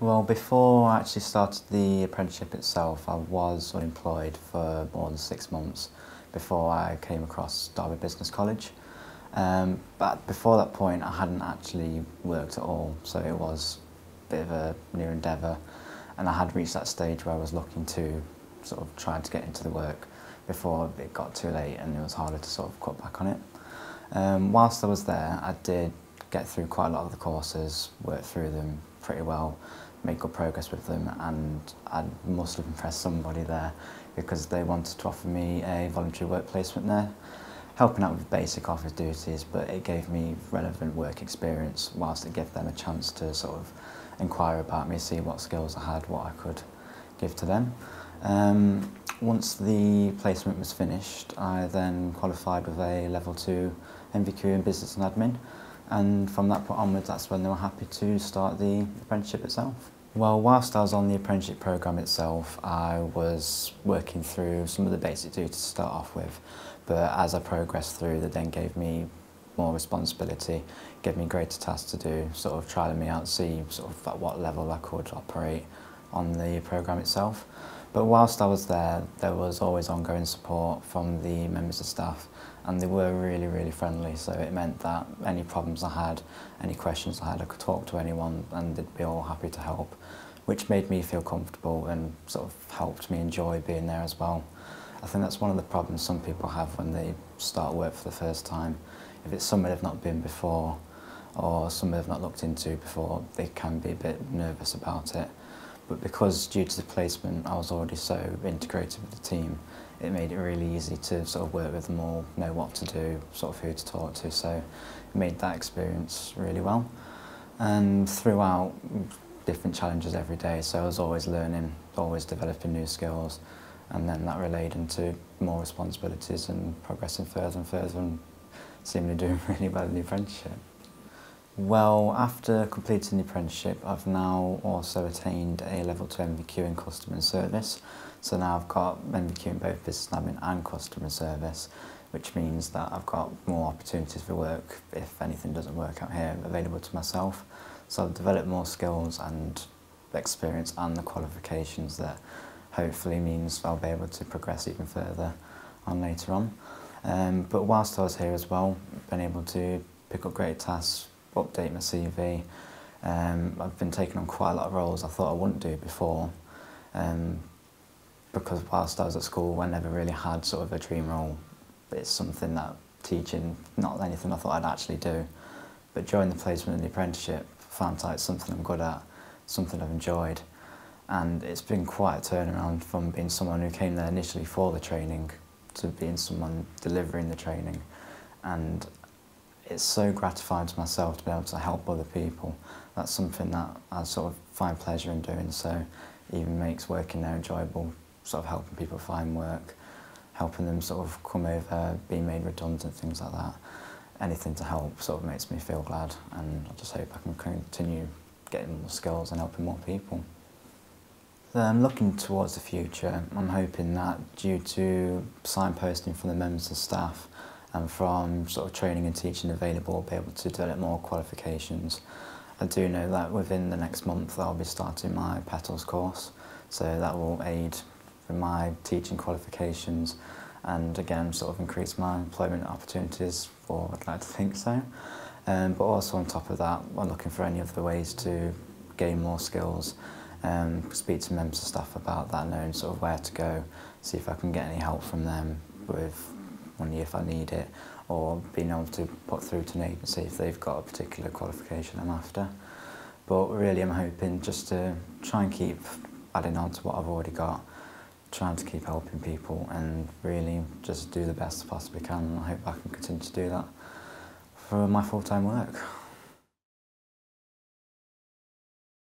Well, before I actually started the apprenticeship itself, I was unemployed for more than 6 months before I came across Derby Business College. But before that point, I hadn't actually worked at all, so it was a bit of a new endeavour, and I had reached that stage where I was looking to sort of try to get into the work before it got too late and it was harder to sort of cut back on it. Whilst I was there, I did get through quite a lot of the courses, worked through them pretty well, made good progress with them, and I must have impressed somebody there because they wanted to offer me a voluntary work placement there, helping out with basic office duties, but it gave me relevant work experience whilst it gave them a chance to sort of inquire about me, see what skills I had, what I could give to them. Once the placement was finished, I then qualified with a level 2 MVQ in Business and Admin, and from that point onwards, that's when they were happy to start the apprenticeship itself. Well, whilst I was on the apprenticeship programme itself, I was working through some of the basic duties to start off with, but as I progressed through, they then gave me more responsibility, gave me greater tasks to do, sort of trialling me out, see sort of at what level I could operate on the programme itself. But whilst I was there was always ongoing support from the members of staff, and they were really, really friendly, so it meant that any problems I had, any questions I had, I could talk to anyone and they'd be all happy to help, which made me feel comfortable and sort of helped me enjoy being there as well. I think that's one of the problems some people have when they start work for the first time. If it's somewhere they've not been before or somewhere they've not looked into before, they can be a bit nervous about it. But because due to the placement I was already so integrated with the team, it made it really easy to sort of work with them all, know what to do, sort of who to talk to, so it made that experience really well. And throughout, different challenges every day, so I was always learning, always developing new skills, and then that relayed into more responsibilities and progressing further and further and seemingly doing really well in the apprenticeship. Well, after completing the apprenticeship, I've now also attained a level 2 MVQ in customer service. So now I've got MVQ in both business admin and customer service, which means that I've got more opportunities for work if anything doesn't work out here available to myself. So I've developed more skills and experience and the qualifications that hopefully means I'll be able to progress even further on later on. But whilst I was here as well, I've been able to pick up great tasks, update my CV. I've been taking on quite a lot of roles I thought I wouldn't do before, because whilst I was at school I never really had sort of a dream role. It's something that teaching, not anything I thought I'd actually do. But during the placement and the apprenticeship, I found out it's something I'm good at, something I've enjoyed. And it's been quite a turnaround from being someone who came there initially for the training to being someone delivering the training. And it's so gratifying to myself to be able to help other people. That's something that I sort of find pleasure in doing, so it even makes working there enjoyable, sort of helping people find work, helping them sort of come over, being made redundant, things like that. Anything to help sort of makes me feel glad, and I just hope I can continue getting more skills and helping more people. Looking towards the future, I'm hoping that due to signposting from the members of staff and from sort of training and teaching available, I'll be able to develop more qualifications. I do know that within the next month I'll be starting my Petals course, so that will aid in my teaching qualifications and again sort of increase my employment opportunities, or I'd like to think so. But also on top of that, I'm looking for any other ways to gain more skills, speak to members of staff about that, knowing sort of where to go, see if I can get any help from them with money if I need it, or being able to put through to an agency if they've got a particular qualification I'm after. But really I'm hoping just to try and keep adding on to what I've already got, trying to keep helping people and really just do the best I possibly can, and I hope I can continue to do that for my full-time work.